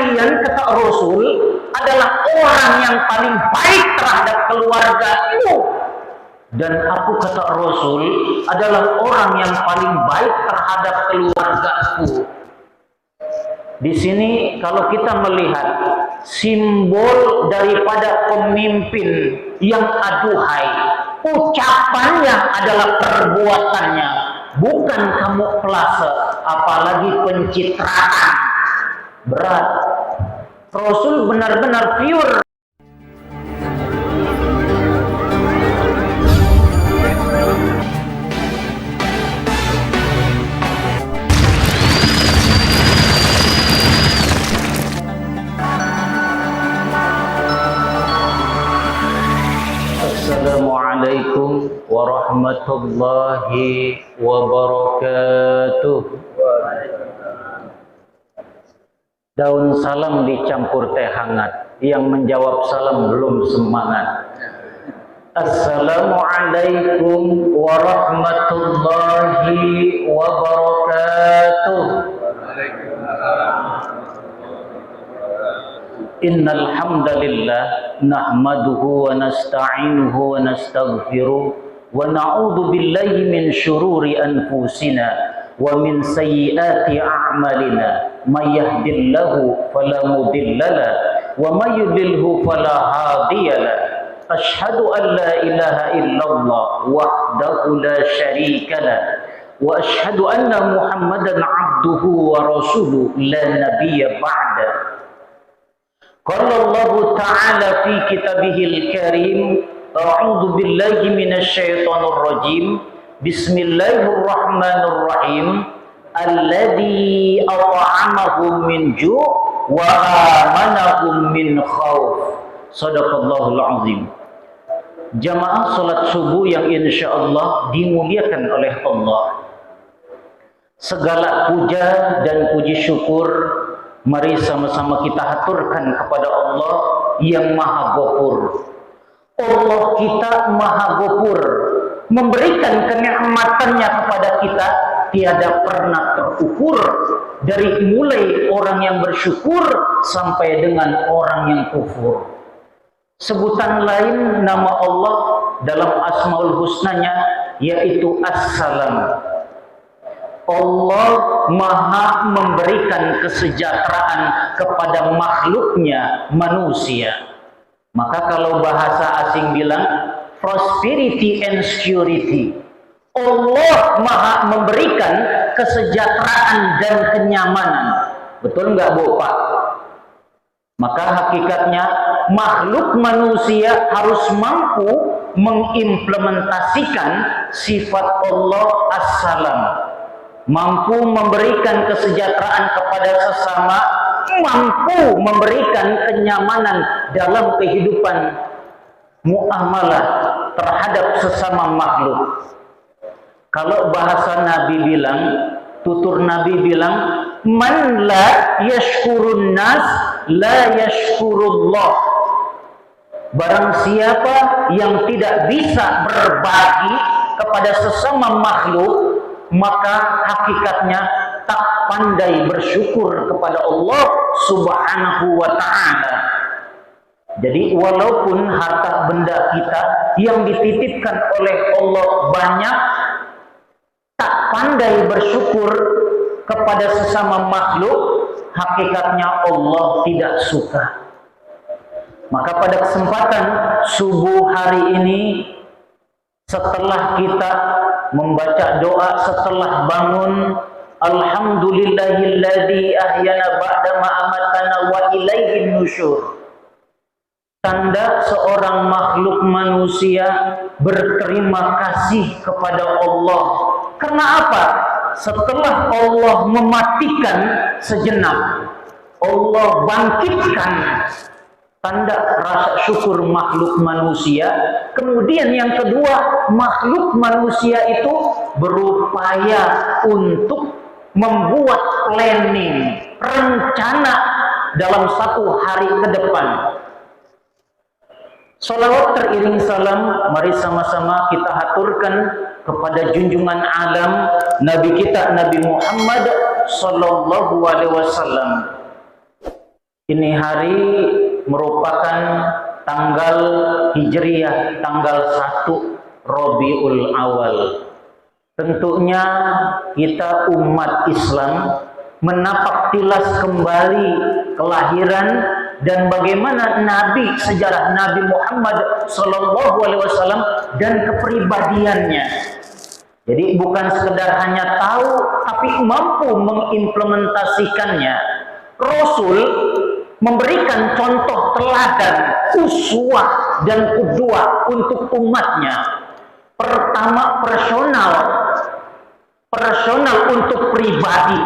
kalian, kata Rasul, adalah orang yang paling baik terhadap keluargaku. Dan aku, kata Rasul, adalah orang yang paling baik terhadap keluargaku. Di sini kalau kita melihat simbol daripada pemimpin yang aduhai, ucapannya adalah perbuatannya, bukan kamuflase, apalagi pencitraan. Berat. Rasul benar-benar pure. Assalamualaikum warahmatullahi wabarakatuh. Daun salam dicampur teh hangat, yang menjawab salam belum semangat. Assalamualaikum warahmatullahi wabarakatuh. Innal hamdalillah nahmaduhu wa nasta'inuhu wa nastaghfiruh wa na'udzu billahi min syururi anfusina wa min sayyiati a'malina may yahdihillahu fala mudhillalah wa may yudlilhu fala hadiyalah. Asyhadu an la ilaha illallah wahdahu la syarikalah wa asyhadu anna Muhammadan 'abduhu wa rasuluhu la nabiyya ba'da. Qala Allah Ta'ala fi kitabihil karim, a'udzu billahi minasy syaithanir rajim. Bismillahirrahmanirrahim. Alladzi at'amahum min ju' wa amanahum min khauf. Shadaqallahul azim. Jamaah salat subuh yang insyaallah dimuliakan oleh Allah. Segala puja dan puji syukur mari sama-sama kita haturkan kepada Allah yang Maha Ghafur. Allah kita Maha Ghafur, memberikan kenikmatannya kepada kita tiada pernah terukur, dari mulai orang yang bersyukur sampai dengan orang yang kufur. Sebutan lain nama Allah dalam Asmaul Husnanya yaitu As-Salam. Allah Maha memberikan kesejahteraan kepada makhluknya manusia. Maka kalau bahasa asing bilang prosperity and security. Allah Maha memberikan kesejahteraan dan kenyamanan. Betul nggak Bu Pak? Maka hakikatnya makhluk manusia harus mampu mengimplementasikan sifat Allah As-Salam. Mampu memberikan kesejahteraan kepada sesama, mampu memberikan kenyamanan dalam kehidupan muamalah terhadap sesama makhluk. Kalau bahasa Nabi bilang, tutur Nabi bilang, man la yashkurun nas la yashkurullah. Barang siapa yang tidak bisa berbagi kepada sesama makhluk, maka hakikatnya tak pandai bersyukur kepada Allah Subhanahu wa ta'ala. Jadi walaupun harta benda kita yang dititipkan oleh Allah banyak, tak pandai bersyukur kepada sesama makhluk, hakikatnya Allah tidak suka. Maka pada kesempatan subuh hari ini, setelah kita membaca doa setelah bangun, alhamdulillahilladzi ahyana ba'dama amatana wa ilaihin nusyur. Tanda seorang makhluk manusia berterima kasih kepada Allah. Karena apa? Setelah Allah mematikan sejenak, Allah bangkitkan. Tanda rasa syukur makhluk manusia. Kemudian yang kedua, makhluk manusia itu berupaya untuk membuat planning, rencana dalam satu hari ke depan. Salawat teriring salam, mari sama-sama kita haturkan kepada junjungan alam Nabi kita Nabi Muhammad sallallahu alaihi wasallam. Ini hari merupakan tanggal Hijriyah, tanggal 1 Rabiul Awal. Tentunya kita umat Islam menapak tilas kembali kelahiran dan bagaimana Nabi, sejarah Nabi Muhammad SAW dan kepribadiannya. Jadi bukan sekedar hanya tahu, tapi mampu mengimplementasikannya. Rasul memberikan contoh teladan, uswah dan qudwah untuk umatnya. Pertama, personal untuk pribadi.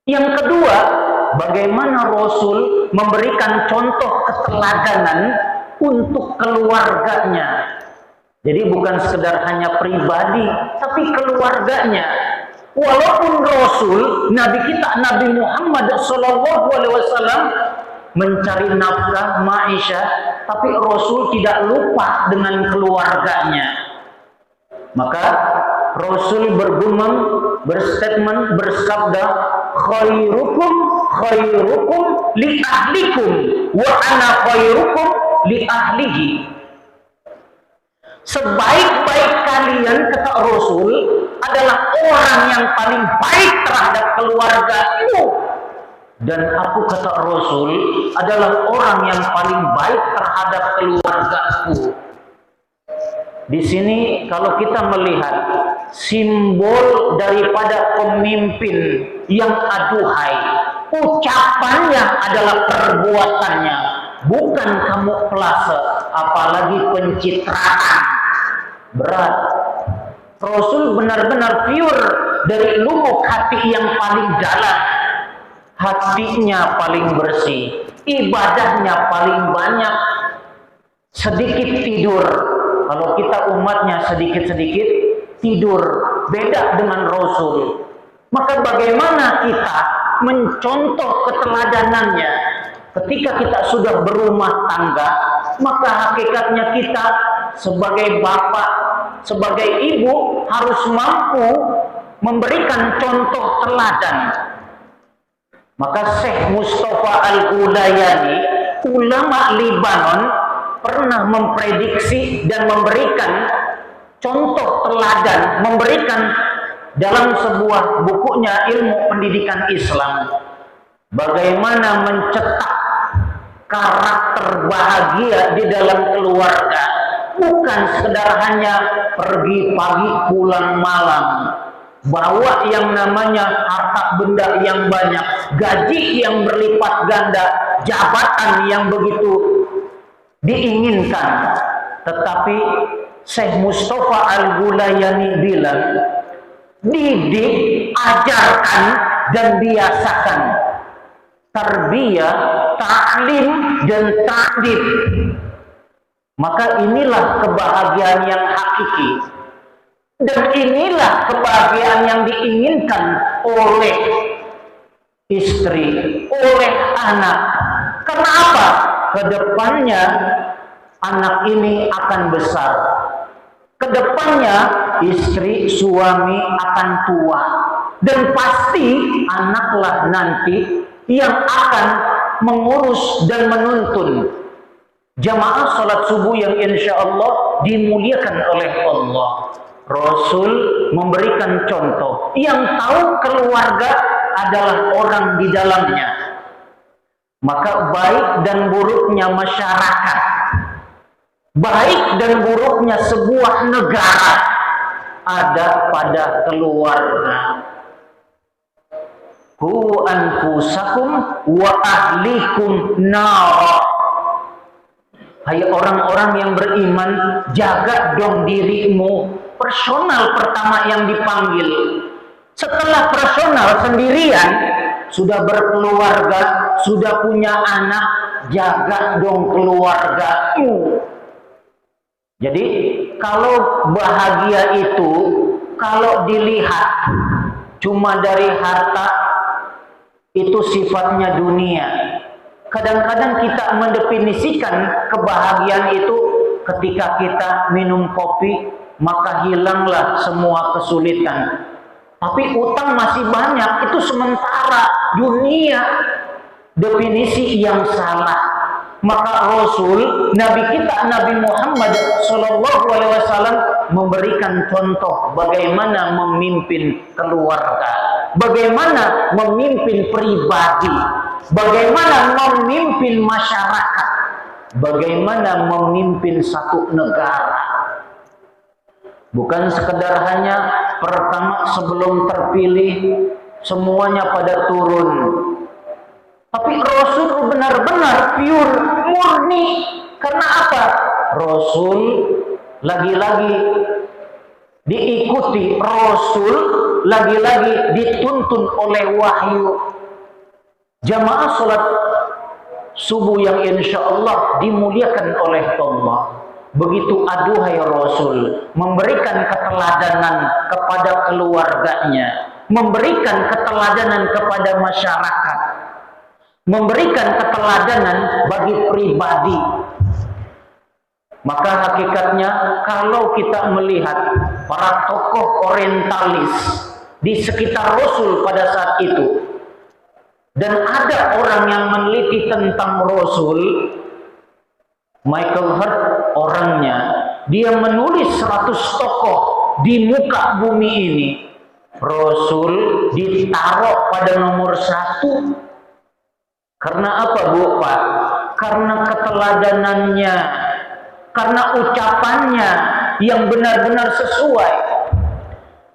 Yang kedua, bagaimana Rasul memberikan contoh keteladanan untuk keluarganya. Jadi bukan sekedar hanya pribadi, tapi keluarganya. Walaupun Rasul, Nabi kita Nabi Muhammad SAW mencari nafkah ma'isyah, tapi Rasul tidak lupa dengan keluarganya. Maka Rasul bergumam, berstatement, bersabda, khairukum khairukum li ahlikum wa ana khairukum li ahlihi. Sebaik-baik kalian, kata Rasul, adalah orang yang paling baik terhadap keluargamu. Dan aku, kata Rasul, adalah orang yang paling baik terhadap keluargaku. Di sini kalau kita melihat simbol daripada pemimpin yang aduhai, ucapannya adalah perbuatannya, bukan kamuflase, apalagi pencitraan. Berat. Rasul benar-benar pure dari lubuk hati yang paling dalam. Hatinya paling bersih, ibadahnya paling banyak, sedikit tidur. Kalau kita umatnya sedikit-sedikit tidur, beda dengan Rasul. Maka bagaimana kita mencontoh keteladanannya? Ketika kita sudah berumah tangga, maka hakikatnya kita sebagai bapak, sebagai ibu harus mampu memberikan contoh teladan. Maka Syekh Mustafa Al-Ghulayani, ulama Libanon, pernah memprediksi dan memberikan contoh teladan, memberikan dalam sebuah bukunya Ilmu Pendidikan Islam, bagaimana mencetak karakter bahagia di dalam keluarga, bukan sekedar hanya pergi pagi pulang malam, bawa yang namanya harta benda yang banyak, gaji yang berlipat ganda, jabatan yang begitu diinginkan. Tetapi Syekh Mustafa Al-Ghulayani bilang, didik, ajarkan dan biasakan. Tarbiyah, ta'lim dan ta'dib. Maka inilah kebahagiaan yang hakiki. Dan inilah kebahagiaan yang diinginkan oleh istri, oleh anak. Karena apa? Kedepannya anak ini akan besar. Kedepannya istri, suami akan tua. Dan pasti anaklah nanti yang akan mengurus dan menuntun jamaah salat subuh yang insya Allah dimuliakan oleh Allah. Rasul memberikan contoh, yang tahu keluarga adalah orang di dalamnya. Maka baik dan buruknya masyarakat, baik dan buruknya sebuah negara ada pada keluarga. Qu anfusakum wa ahlikum nar. Hai orang-orang yang beriman, jaga dong dirimu. Personal pertama yang dipanggil. Setelah personal sendirian, sudah berkeluarga, sudah punya anak, jaga dong keluargamu. Jadi kalau bahagia itu, kalau dilihat cuma dari harta, itu sifatnya dunia. Kadang-kadang kita mendefinisikan kebahagiaan itu ketika kita minum kopi, maka hilanglah semua kesulitan. Tapi utang masih banyak, itu sementara dunia. definisi yang salah. Maka Rasul, Nabi kita Nabi Muhammad Sallallahu Alaihi Wasallam memberikan contoh bagaimana memimpin keluarga, bagaimana memimpin pribadi, bagaimana memimpin masyarakat, bagaimana memimpin satu negara. Bukan sekedar hanya pertama sebelum terpilih semuanya pada turun. Tapi Rasul benar-benar pure, murni. Karena apa? Rasul lagi-lagi diikuti, Rasul lagi-lagi dituntun oleh wahyu. Jamaah sholat subuh yang insya Allah dimuliakan oleh Allah. Begitu aduhai Rasul, memberikan keteladanan kepada keluarganya, memberikan keteladanan kepada masyarakat, memberikan keteladanan bagi pribadi. Maka hakikatnya kalau kita melihat para tokoh orientalis di sekitar Rasul pada saat itu, dan ada orang yang meneliti tentang Rasul, Michael Hart orangnya, dia menulis 100 tokoh di muka bumi ini. Rasul ditaruh pada nomor 1. Karena apa, Bu, Pak? Karena keteladanannya, karena ucapannya yang benar-benar sesuai.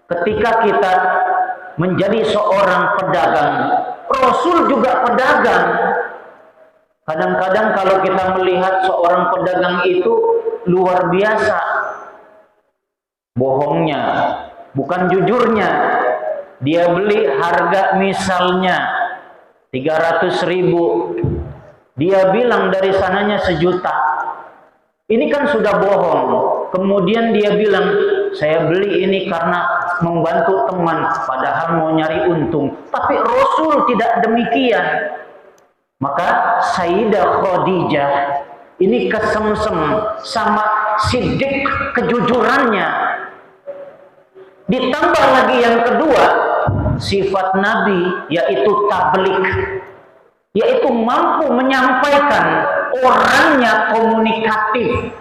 Ketika kita menjadi seorang pedagang, Rasul juga pedagang. Kadang-kadang kalau kita melihat seorang pedagang itu luar biasa bohongnya, bukan jujurnya. Dia beli harga misalnya 300.000, dia bilang dari sananya 1.000.000. Ini kan sudah bohong. Kemudian dia bilang, saya beli ini karena membantu teman, padahal mau nyari untung. Tapi Rasul tidak demikian. Maka Sayyidah Khadijah ini kesemsem sama sidik kejujurannya. Ditambah lagi yang kedua, sifat Nabi yaitu tablik, yaitu mampu menyampaikan, orangnya komunikatif.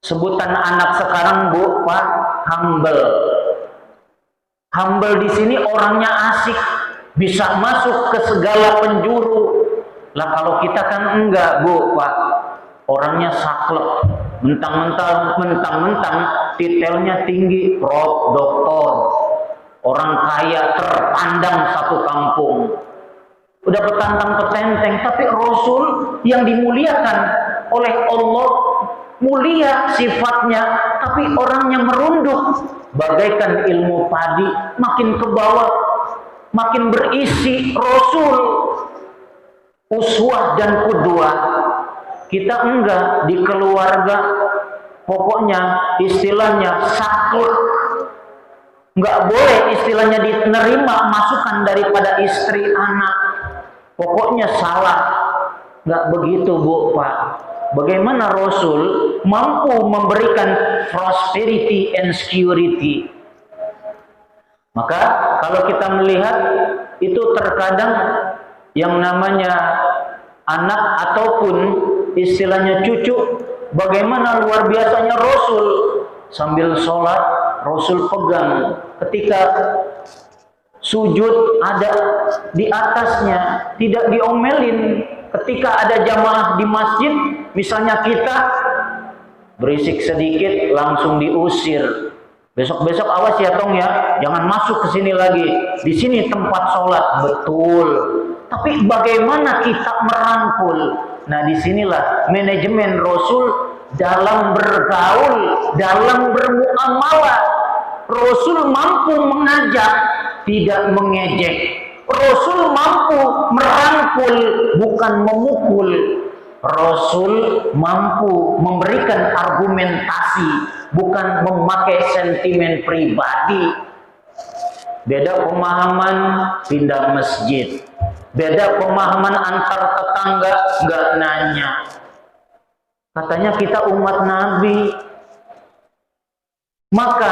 Sebutan anak sekarang, Bu, Pak, humble. Humble di sini orangnya asik, bisa masuk ke segala penjuru. Lah kalau kita kan enggak, Bu, Pak, orangnya saklek, mentang-mentang titelnya tinggi, prof, doktor, orang kaya terpandang satu kampung, udah petantang-petenteng. Tapi Rasul yang dimuliakan oleh Allah, mulia sifatnya, tapi orangnya merunduk bagaikan ilmu padi, makin ke bawah makin berisi. Rasul uswah dan qudwah. Kita enggak, di keluarga pokoknya istilahnya saklek, nggak boleh istilahnya diterima masukan daripada istri anak, pokoknya salah. Nggak begitu, Bu, Pak. Bagaimana Rasul mampu memberikan prosperity and security. Maka kalau kita melihat itu terkadang yang namanya anak ataupun istilahnya cucu, bagaimana luar biasanya Rasul sambil sholat Rasul pegang, ketika sujud ada di atasnya, tidak diomelin. Ketika ada jamaah di masjid, misalnya kita berisik sedikit langsung diusir. Besok-besok awas ya Tong ya, jangan masuk ke sini lagi. Di sini tempat sholat, betul. Tapi bagaimana kita merangkul? Nah, disinilah manajemen Rasul dalam bergaul, dalam bermuamalah. Rasul mampu mengajak, tidak mengejek. Rasul mampu merangkul, bukan memukul. Rasul mampu memberikan argumentasi, bukan memakai sentimen pribadi. Beda pemahaman pindah masjid, beda pemahaman antar tetangga, nggak nanya. Katanya kita umat Nabi. Maka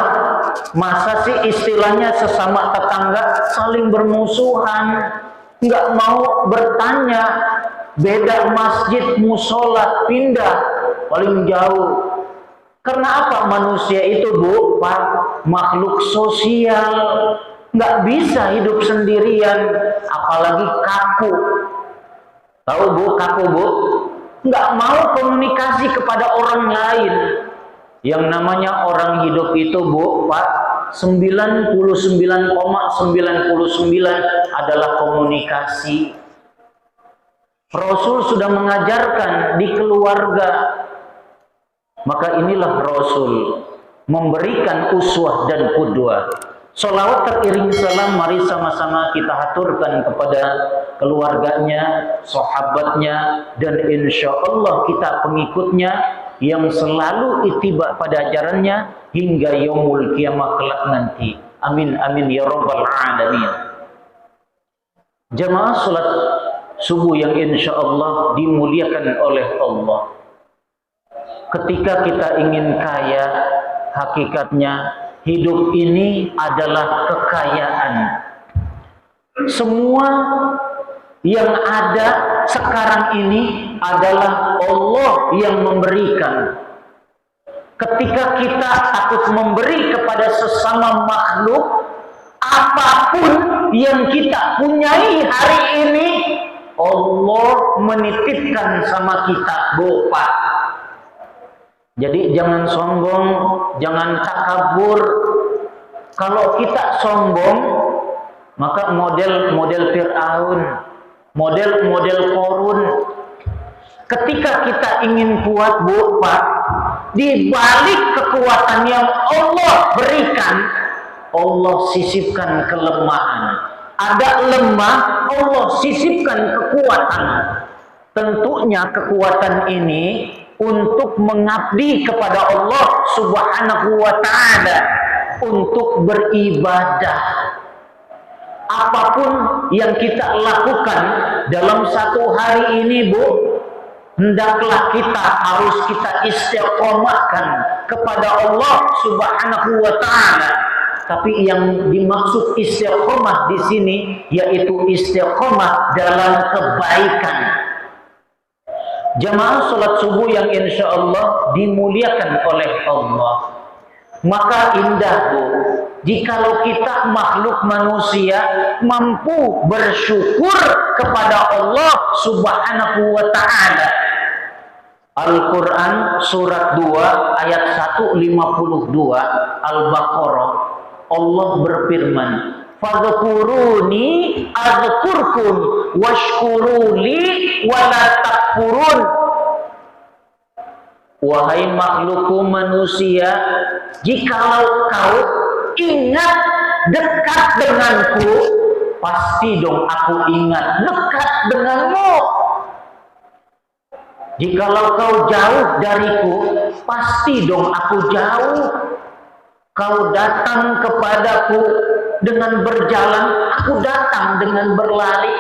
masa sih istilahnya sesama tetangga saling bermusuhan? nggak mau bertanya, beda masjid, musola, pindah paling jauh. Karena apa? Manusia itu, Bu, Pak, makhluk sosial, nggak bisa hidup sendirian, apalagi kaku. Tahu, Bu, kaku, Bu? Nggak mau komunikasi kepada orang lain. Yang namanya orang hidup itu, Bu, Pak, 99,99 adalah komunikasi. Rasul sudah mengajarkan di keluarga. Maka inilah Rasul memberikan uswah dan qudwah. Sholawat teriring salam, mari sama-sama kita haturkan kepada keluarganya, sahabatnya, dan insya Allah kita pengikutnya yang selalu ittiba pada ajarannya hingga yaumul kiamah kelak nanti. Amin amin ya rabbal alamin. Jamaah salat subuh yang insya Allah dimuliakan oleh Allah. Ketika kita ingin kaya, hakikatnya hidup ini adalah kekayaan. Semua yang ada sekarang ini adalah Allah yang memberikan. Ketika kita takut memberi kepada sesama makhluk, apapun yang kita punyai hari ini, Allah menitipkan sama kita, Bu, Pak. Jadi jangan sombong, jangan takabur. Kalau kita sombong, maka model-model Fir'aun, model-model Korun. Ketika kita ingin kuat, Bu, Pak, di balik kekuatan yang Allah berikan, Allah sisipkan kelemahan. Ada lemah, Allah sisipkan kekuatan. Tentunya kekuatan ini untuk mengabdi kepada Allah Subhanahu wa ta'ala, untuk beribadah. Apapun yang kita lakukan dalam satu hari ini, Bu, hendaklah kita istiqomahkan kepada Allah Subhanahu wa ta'ala. Tapi yang dimaksud istiqomah di sini yaitu istiqomah dalam kebaikan. Jamaah salat subuh yang insya Allah dimuliakan oleh Allah. Maka indah, Bu, jikalau kita makhluk manusia mampu bersyukur kepada Allah Subhanahu wa ta'ala. Al-Quran surat 2 ayat 152 Al-Baqarah, Allah berfirman, fadhkuruni adzkurkum washkuruli wala takfurun. Wahai makhlukku manusia, jikalau kau ingat dekat denganku, pasti dong aku ingat dekat denganmu. Jikalau kau jauh dariku, pasti dong aku jauh. Kau datang kepadaku dengan berjalan, aku datang dengan berlari.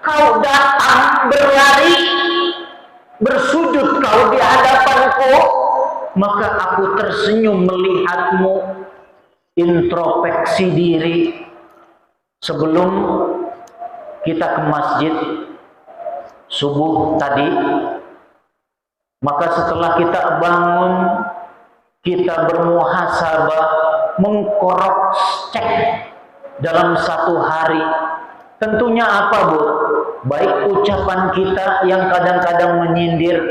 Kau datang berlari, bersujud kau di hadapanku, maka aku tersenyum melihatmu. Introspeksi diri sebelum kita ke masjid subuh tadi. Maka setelah kita bangun, kita bermuhasabah, mengkorok cek dalam satu hari. Tentunya apa, Bu? Baik ucapan kita yang kadang-kadang menyindir,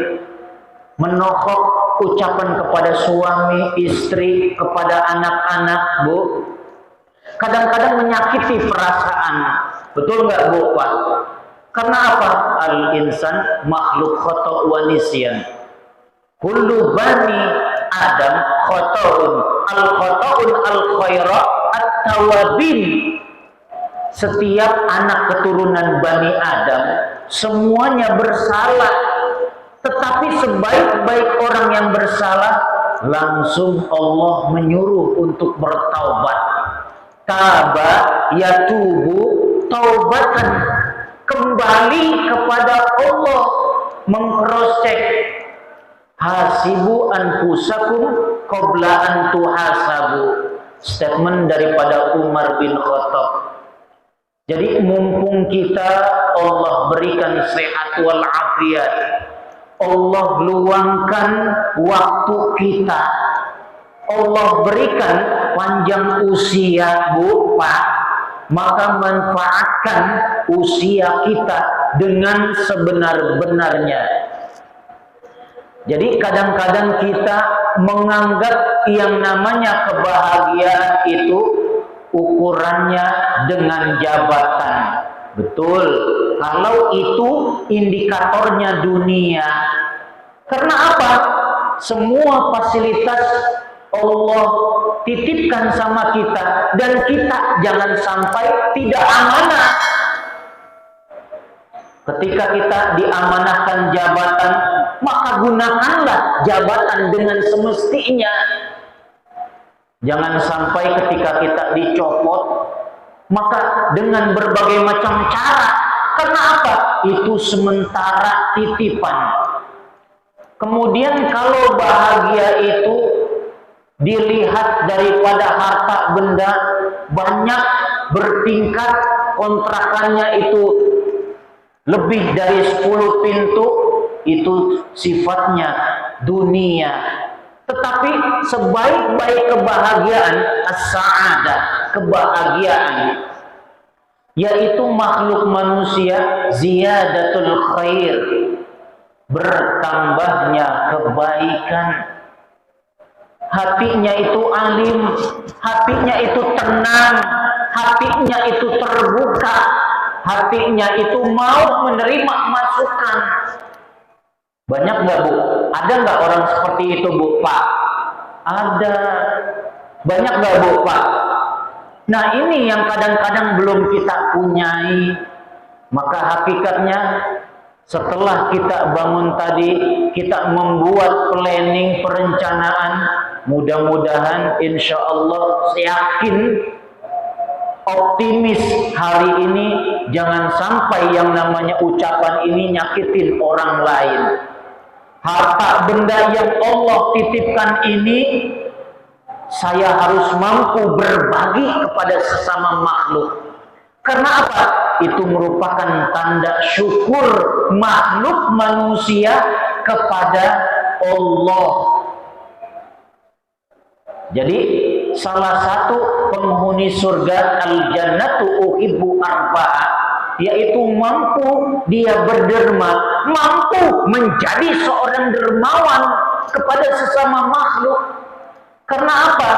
menohok ucapan kepada suami, istri, kepada anak-anak, Bu. Kadang-kadang menyakiti perasaan. Betul nggak, Bu, Pak? Karena apa? Al-insan makhluk khata' wa nisyan. Kullu bani Adam khata'un, al-khata'un al-khaira at-tawabin. Setiap anak keturunan Bani Adam semuanya bersalah, tetapi sebaik-baik orang yang bersalah langsung Allah menyuruh untuk bertaubat. Taba yatubu taubatan, kembali kepada Allah, mengcross-check. Hasibu anfusakum qabla an tuhasabu. Statement daripada Umar bin Khattab. Jadi mumpung kita Allah berikan sehat walafiat, Allah luangkan waktu kita, Allah berikan panjang usia Bu Pak, maka manfaatkan usia kita dengan sebenar-benarnya. Jadi kadang-kadang kita menganggap yang namanya kebahagiaan itu ukurannya dengan jabatan. Betul, kalau itu indikatornya dunia. Karena apa? Semua fasilitas Allah titipkan sama kita, dan kita jangan sampai tidak amanah. Ketika kita diamanahkan jabatan, maka gunakanlah jabatan dengan semestinya. Jangan sampai ketika kita dicopot, maka dengan berbagai macam cara. Karena apa? Itu sementara titipan. Kemudian kalau bahagia itu dilihat daripada harta benda, banyak bertingkat, kontrakannya itu lebih dari 10 pintu, itu sifatnya dunia. Tetapi sebaik-baik kebahagiaan, as-sa'adah, kebahagiaan, yaitu makhluk manusia, ziyadatul khair, bertambahnya kebaikan. Hatinya itu alim, hatinya itu tenang, hatinya itu terbuka, hatinya itu mau menerima masukan. Banyak nggak Bu? Ada nggak orang seperti itu Bu Pak? Ada. Banyak nggak Bu Pak? Nah ini yang kadang-kadang belum kita punyai. Maka hakikatnya setelah kita bangun tadi, kita membuat planning, perencanaan, mudah-mudahan insya Allah yakin, optimis hari ini jangan sampai yang namanya ucapan ini nyakitin orang lain. Harta benda yang Allah titipkan ini saya harus mampu berbagi kepada sesama makhluk. Karena apa? Itu merupakan tanda syukur makhluk manusia kepada Allah. Jadi salah satu penghuni surga al-jannatu uhibbu arba'a, yaitu mampu dia berderma, mampu menjadi seorang dermawan kepada sesama makhluk. Karena apa?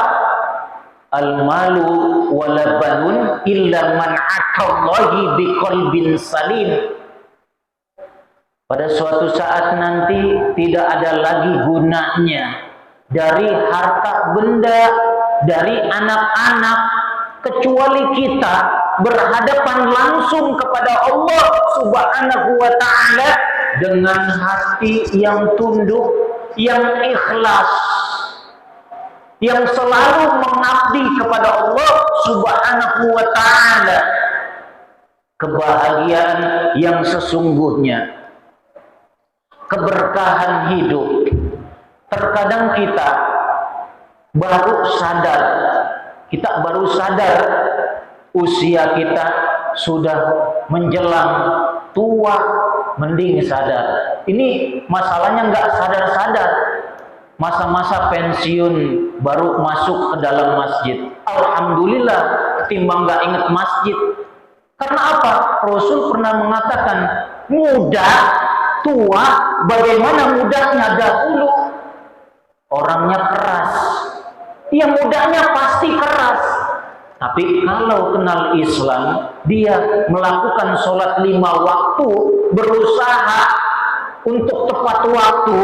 Al-malu wala banun illa man atallahi biqalbin salim. Pada suatu saat nanti tidak ada lagi gunanya dari harta benda, dari anak-anak, kecuali kita berhadapan langsung kepada Allah Subhanahu wa ta'ala dengan hati yang tunduk, yang ikhlas, yang selalu mengabdi kepada Allah Subhanahu wa ta'ala. Kebahagiaan yang sesungguhnya, keberkahan hidup. Terkadang kita baru sadar usia kita sudah menjelang tua, mending sadar. Ini masalahnya nggak sadar-sadar. Masa-masa pensiun baru masuk ke dalam masjid. Alhamdulillah, ketimbang nggak inget masjid. Karena apa? Rasul pernah mengatakan, muda, tua, bagaimana mudanya dahulu? Orangnya keras. Ya mudanya pasti keras. Tapi kalau kenal Islam, dia melakukan sholat 5 waktu, berusaha untuk tepat waktu,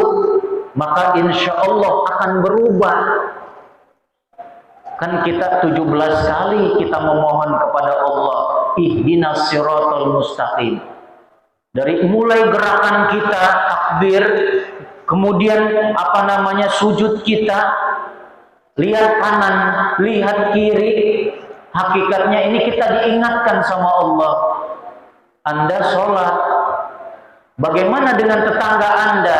maka insya Allah akan berubah. Kan kita 17 kali kita memohon kepada Allah, ihdinas siratal mustaqim. Dari mulai gerakan kita takbir, kemudian sujud kita, lihat kanan, lihat kiri. Hakikatnya ini kita diingatkan sama Allah. Anda sholat, bagaimana dengan tetangga Anda?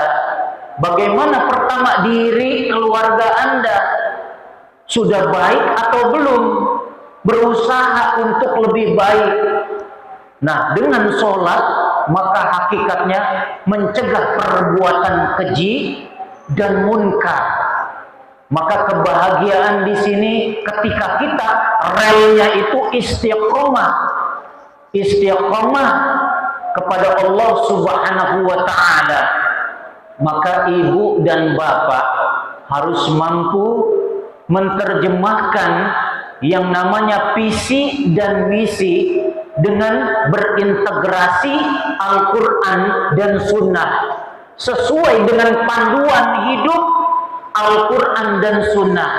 Bagaimana pertama diri keluarga Anda? Sudah baik atau belum? Berusaha untuk lebih baik. Nah, dengan sholat maka hakikatnya mencegah perbuatan keji dan munkar. Maka kebahagiaan di sini ketika kita relnya itu istiqomah kepada Allah Subhanahu wa taala. Maka ibu dan bapak harus mampu menerjemahkan yang namanya visi dan misi dengan berintegrasi Al-Quran dan Sunnah sesuai dengan panduan hidup Al-Quran dan Sunnah.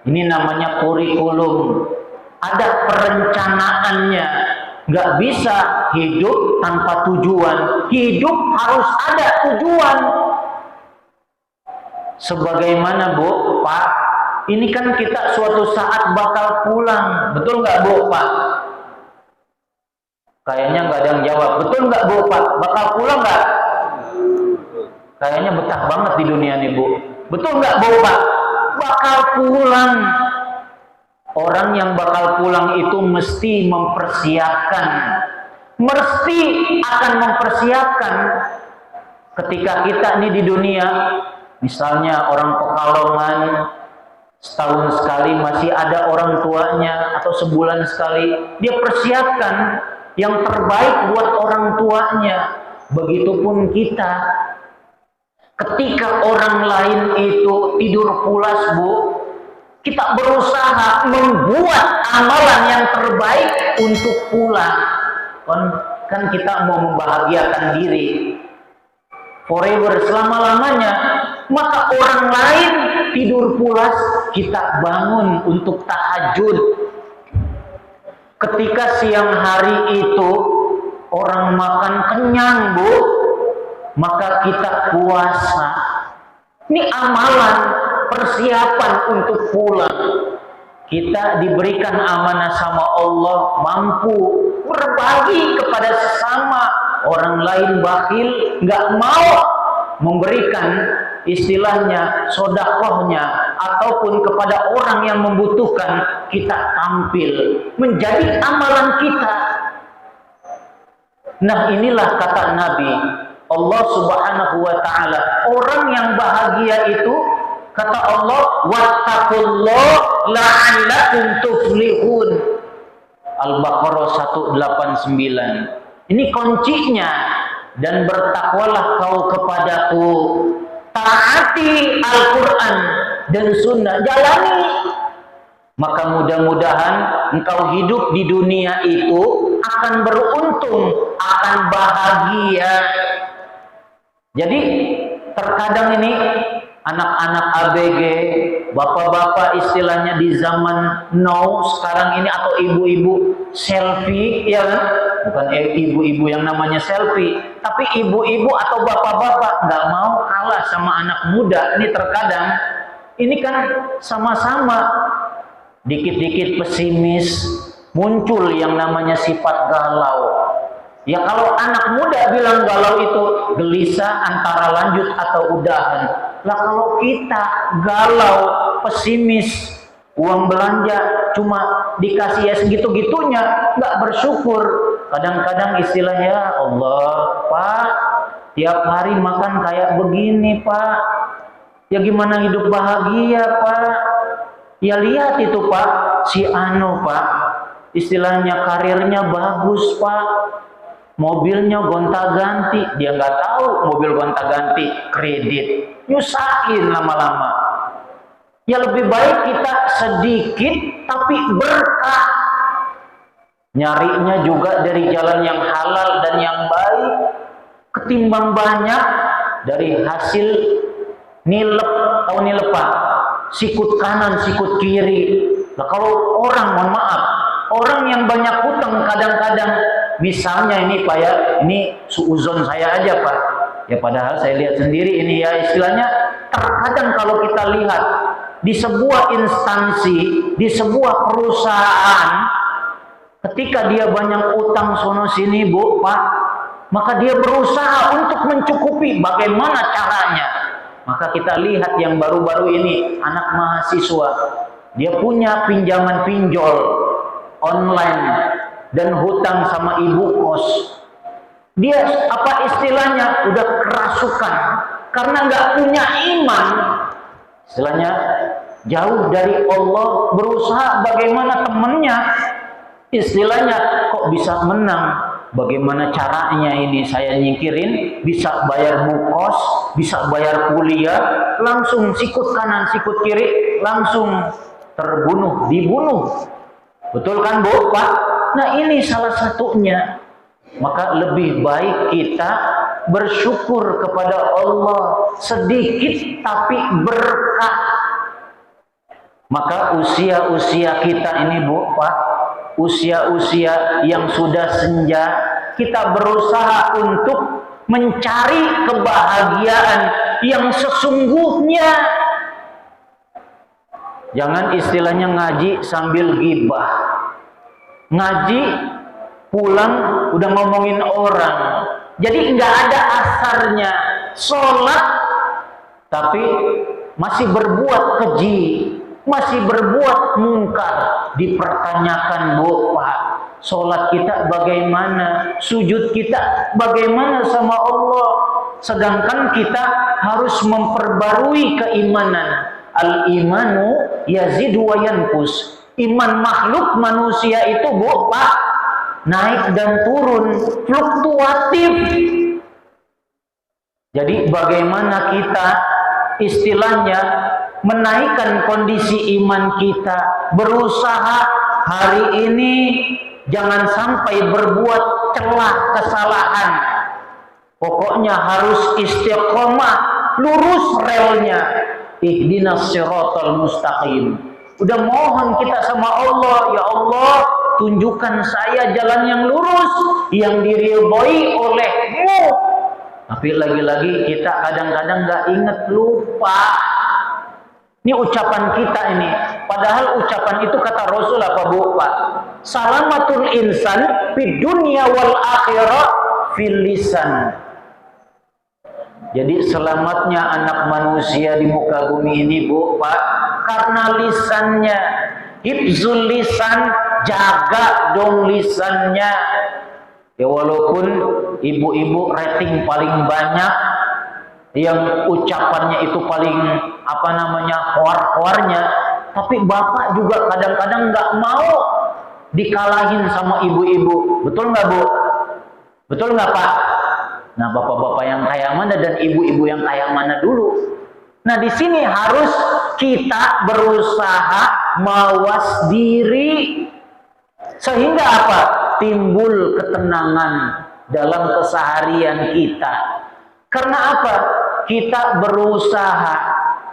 Ini namanya kurikulum, ada perencanaannya. Nggak bisa hidup tanpa tujuan. Hidup harus ada tujuan. Sebagaimana Bu, Pak, ini kan kita suatu saat bakal pulang, betul nggak Bu, Pak? Kayaknya nggak ada yang jawab. Betul nggak Bu, Pak? Bakal pulang nggak? Kayaknya betah banget di dunia nih Bu. Betul nggak Bu, Pak? Bakal pulang. Orang yang bakal pulang itu mesti mempersiapkan. Mesti akan mempersiapkan. Ketika kita nih di dunia, misalnya orang Pekalongan, setahun sekali masih ada orang tuanya, atau sebulan sekali, dia persiapkan yang terbaik buat orang tuanya. Begitupun kita. Ketika orang lain itu tidur pulas Bu, kita berusaha membuat amalan yang terbaik untuk pulang. Kan kita mau membahagiakan diri forever, selama-lamanya. Maka orang lain tidur pulas, kita bangun untuk tahajud. Ketika siang hari itu orang makan kenyang Bu, maka kita puasa. Ini amalan, persiapan untuk pulang. Kita diberikan amanah sama Allah, mampu berbagi kepada sesama. Orang lain bakhil, nggak mau memberikan istilahnya sodakohnya ataupun kepada orang yang membutuhkan, kita tampil menjadi amalan kita. Nah, inilah kata Nabi Allah Subhanahu wa taala, orang yang bahagia itu kata Allah, wattaqullah la'allakum tuflihun. Al-Baqarah 189. Ini kuncinya. Dan bertakwalah kau kepadaku, taati Al-Quran dan Sunnah, jalani. Maka mudah-mudahan engkau hidup di dunia itu akan beruntung, akan bahagia. Jadi terkadang ini anak-anak ABG, bapak-bapak istilahnya di zaman now sekarang ini, atau ibu-ibu selfie, ya kan? Bukan ibu-ibu yang namanya selfie, tapi ibu-ibu atau bapak-bapak nggak mau kalah sama anak muda. Ini terkadang, ini kan sama-sama dikit-dikit pesimis, muncul yang namanya sifat galau. Ya kalau anak muda bilang galau itu gelisah, antara lanjut atau udahan. Lah kalau kita galau, pesimis, uang belanja cuma dikasih ya segitu-gitunya, nggak bersyukur. Kadang-kadang istilahnya, Allah Pak, tiap hari makan kayak begini Pak, ya gimana hidup bahagia Pak? Ya lihat itu Pak, si Anu Pak, istilahnya karirnya bagus Pak, mobilnya gonta-ganti, dia nggak tahu mobil gonta-ganti kredit, nyusahin lama-lama. Ya lebih baik kita sedikit tapi berkah. Nyarinya juga dari jalan yang halal dan yang baik, ketimbang banyak dari hasil nilep. Tahu nilep Pak? Sikut kanan, sikut kiri. Nah, kalau orang, mohon maaf, orang yang banyak hutang kadang-kadang, misalnya ini Pak ya, ini suuzon saya aja Pak. Ya padahal saya lihat sendiri ini ya, istilahnya terkadang kalau kita lihat di sebuah instansi, di sebuah perusahaan, ketika dia banyak utang sono sini Bu, Pak, maka dia berusaha untuk mencukupi. Bagaimana caranya? Maka kita lihat yang baru-baru ini, anak mahasiswa, dia punya pinjaman pinjol online. dan hutang sama ibu kos. Dia apa istilahnya udah kerasukan karena nggak punya iman. Istilahnya jauh dari Allah, berusaha bagaimana temennya. Istilahnya kok bisa menang? Bagaimana caranya ini saya nyingkirin? Bisa bayar bukos, bisa bayar kuliah, langsung sikut kanan, sikut kiri, langsung terbunuh, dibunuh. Betul kan Bu, Pak? Nah ini salah satunya. Maka lebih baik kita bersyukur kepada Allah, sedikit tapi berkah. Maka usia-usia kita ini Bu, Pak, usia-usia yang sudah senja, kita berusaha untuk mencari kebahagiaan yang sesungguhnya. Jangan istilahnya ngaji sambil gibah. Ngaji pulang udah ngomongin orang. Jadi nggak ada asarnya. Sholat tapi masih berbuat keji, masih berbuat mungkar. Dipertanyakan Bu, Pak, sholat kita bagaimana? Sujud kita bagaimana sama Allah? Sedangkan kita harus memperbarui keimanan. Al-imanu yazidu wa yanqus. Iman makhluk manusia itu Bu, Pak, naik dan turun, fluktuatif. Jadi bagaimana kita istilahnya menaikkan kondisi iman kita, berusaha hari ini jangan sampai berbuat celah kesalahan. Pokoknya harus istiqomah, lurus relnya. Ihdinas siratal mustaqim. Udah mohon kita sama Allah, ya Allah, tunjukkan saya jalan yang lurus, yang diridhoi oleh-Mu. Tapi lagi-lagi kita kadang-kadang nggak inget, lupa. Ini ucapan kita ini. Padahal ucapan itu kata Rasul apa Bu, Pak? Salamatul insan fid dunya wal akhirah fil lisan. Jadi selamatnya anak manusia di muka bumi ini Bu, Pak, karena lisannya. Hifzul lisan, jaga dong lisannya. Ya walaupun ibu-ibu rating paling banyak, yang ucapannya itu paling apa namanya keluar-keluarnya, tapi bapak juga kadang-kadang nggak mau dikalahin sama ibu-ibu. Betul nggak Bu? Betul nggak Pak? Nah bapak-bapak yang kayak mana dan ibu-ibu yang kayak mana dulu? Nah di sini harus kita berusaha mawas diri sehingga apa? Timbul ketenangan dalam keseharian kita. Karena apa? Kita berusaha.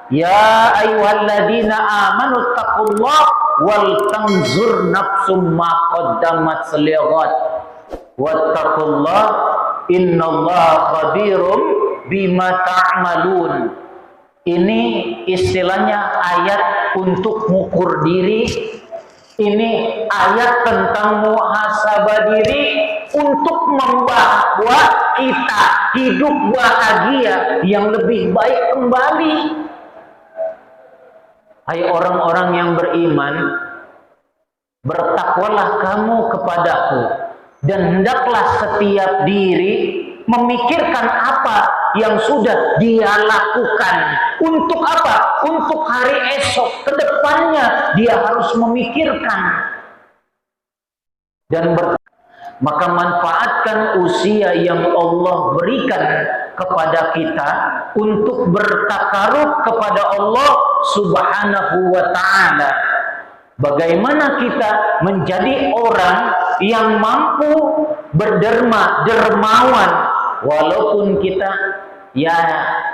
Ya ayyuhalladzina amanu taqullah wal tanzur nafsum ma qaddamat lighad. Wattaqullah innallaha khabirum bima ta'malun. Ini istilahnya ayat untuk mengukur diri. Ini ayat tentang muhasabah diri untuk membawa kita hidup bahagia yang lebih baik kembali. Hai orang-orang yang beriman, bertakwalah kamu kepadaku dan hendaklah setiap diri memikirkan apa yang sudah dia lakukan. Untuk apa? Untuk hari esok, ke depannya dia harus memikirkan. Dan maka manfaatkan usia yang Allah berikan kepada kita untuk bertakarub kepada Allah Subhanahu wa ta'ala. Bagaimana kita menjadi orang yang mampu berderma, dermawan, walaupun kita ya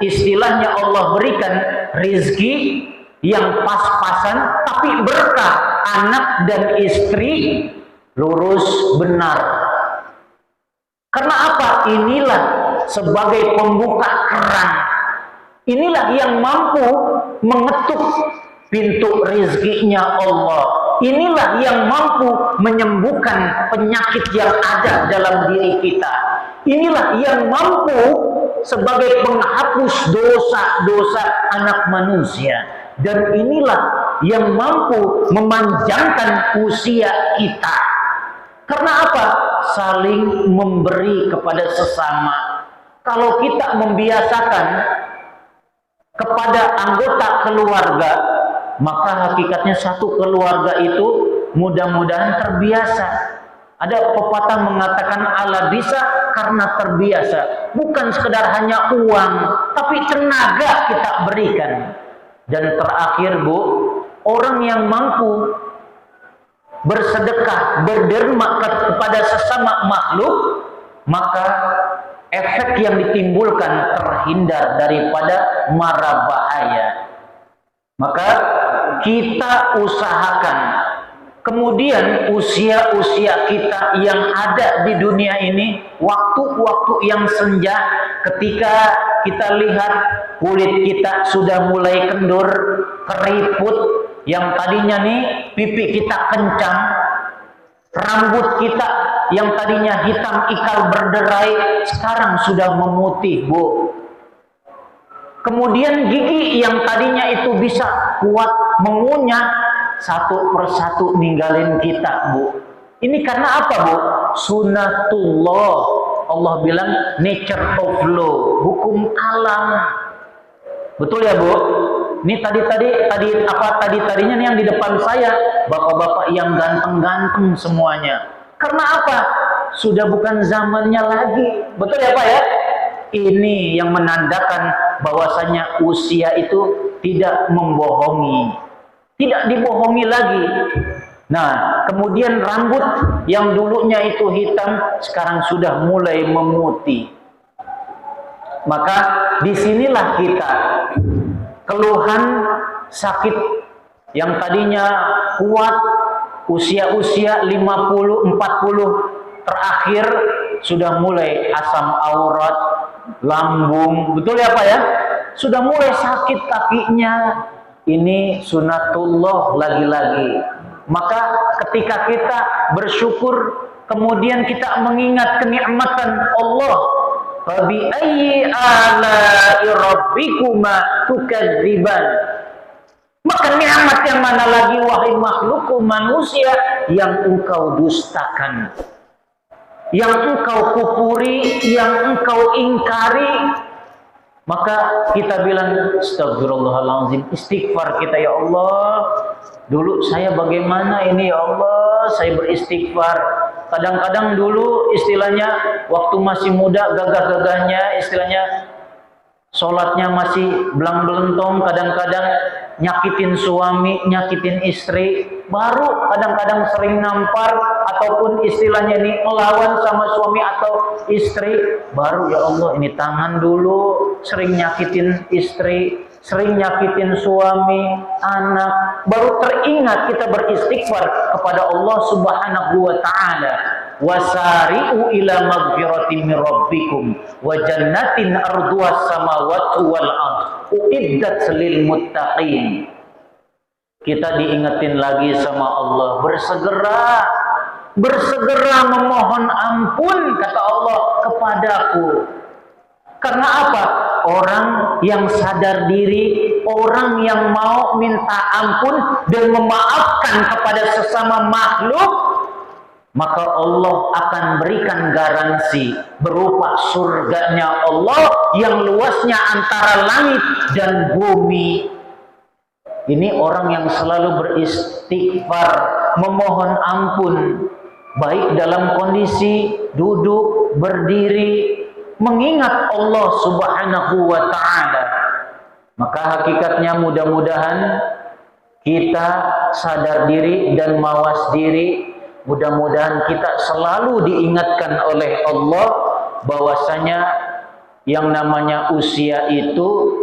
istilahnya Allah berikan rizki yang pas-pasan tapi berkah, anak dan istri lurus benar. Karena apa? Inilah sebagai pembuka keran, inilah yang mampu mengetuk pintu rizkinya Allah. Inilah yang mampu menyembuhkan penyakit yang ada dalam diri kita. Inilah yang mampu sebagai penghapus dosa-dosa anak manusia. Dan inilah yang mampu memanjangkan usia kita. Karena apa? Saling memberi kepada sesama. Kalau kita membiasakan kepada anggota keluarga, maka hakikatnya satu keluarga itu mudah-mudahan terbiasa. Ada pepatah mengatakan ala bisa karena terbiasa. Bukan sekedar hanya uang, tapi tenaga kita berikan. Dan terakhir Bu, orang yang mampu bersedekah, berderma kepada sesama makhluk, maka efek yang ditimbulkan terhindar daripada mara bahaya. Maka kita usahakan kemudian usia-usia kita yang ada di dunia ini, waktu-waktu yang senja, ketika kita lihat kulit kita sudah mulai kendur, keriput, yang tadinya nih pipi kita kencang, rambut kita yang tadinya hitam ikal berderai sekarang sudah memutih Bu. Kemudian gigi yang tadinya itu bisa kuat mengunyah, satu persatu ninggalin kita Bu. Ini karena apa Bu? Sunnatullah. Allah bilang nature of law, hukum alam. Betul ya Bu? Ini tadinya nih yang di depan saya, bapak-bapak yang ganteng-ganteng semuanya. Karena apa? Sudah bukan zamannya lagi. Betul ya Pak ya? Ini yang menandakan bahwasanya usia itu tidak membohongi. Tidak dibohongi lagi. Nah, kemudian rambut yang dulunya itu hitam sekarang sudah mulai memutih. Maka disinilah kita keluhan sakit yang tadinya kuat usia-usia 50, 40 terakhir sudah mulai asam aurat, lambung, betul ya Pak ya? Sudah mulai sakit kakinya. Ini sunatullah lagi-lagi. Maka ketika kita bersyukur, kemudian kita mengingat kenikmatan Allah, fabi ayyi ala'i rabbikuma tukadziban. Maka nikmat yang mana lagi wahai makhluk manusia yang engkau dustakan, yang engkau kupuri, yang engkau ingkari. Maka kita bilang astagfirullahaladzim, istighfar kita, ya Allah, dulu saya bagaimana ini ya Allah, saya beristighfar. Kadang-kadang dulu istilahnya waktu masih muda gagah-gagahnya, istilahnya sholatnya masih belang-belentong, kadang-kadang nyakitin suami, nyakitin istri, baru kadang-kadang sering nampar ataupun istilahnya ini melawan sama suami atau istri, baru ya Allah ini tangan dulu sering nyakitin istri, sering nyakitin suami, anak, baru teringat kita beristighfar kepada Allah Subhanahu wa taala. Wasari'u ila maghfiratin min rabbikum wa jannatin arduhas samawati wal ardh uiddat lil muttaqin. Kita diingetin lagi sama Allah, bersegera memohon ampun kata Allah kepadaku. Karena apa? Orang yang sadar diri, orang yang mau minta ampun dan memaafkan kepada sesama makhluk, maka Allah akan berikan garansi berupa surganya Allah yang luasnya antara langit dan bumi. Ini orang yang selalu beristighfar, memohon ampun, baik dalam kondisi duduk, berdiri, mengingat Allah Subhanahu wa ta'ala. Maka hakikatnya mudah-mudahan kita sadar diri dan mawas diri. Mudah-mudahan kita selalu diingatkan oleh Allah bahwasanya yang namanya usia itu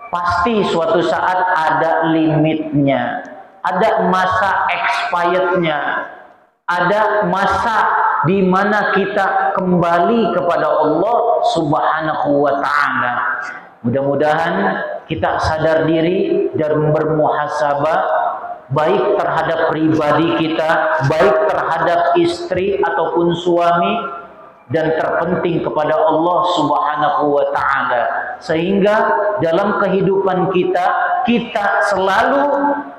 pasti suatu saat ada limitnya, ada masa expirednya, ada masa di mana kita kembali kepada Allah Subhanahu wa ta'ala. Mudah-mudahan kita sadar diri dan bermuhasabah, baik terhadap pribadi kita, baik terhadap istri ataupun suami, dan terpenting kepada Allah Subhanahu wa ta'ala. Sehingga dalam kehidupan kita selalu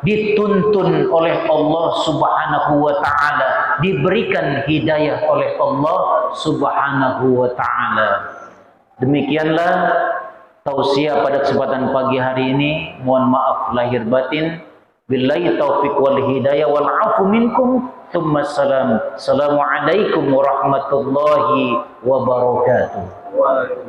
dituntun oleh Allah Subhanahu wa ta'ala diberikan hidayah oleh Allah Subhanahu wa taala. Demikianlah tausiah pada kesempatan pagi hari ini. Mohon maaf lahir batin. Billahi taufiq wal hidayah wal afu minkum. Assalamualaikum warahmatullahi wabarakatuh.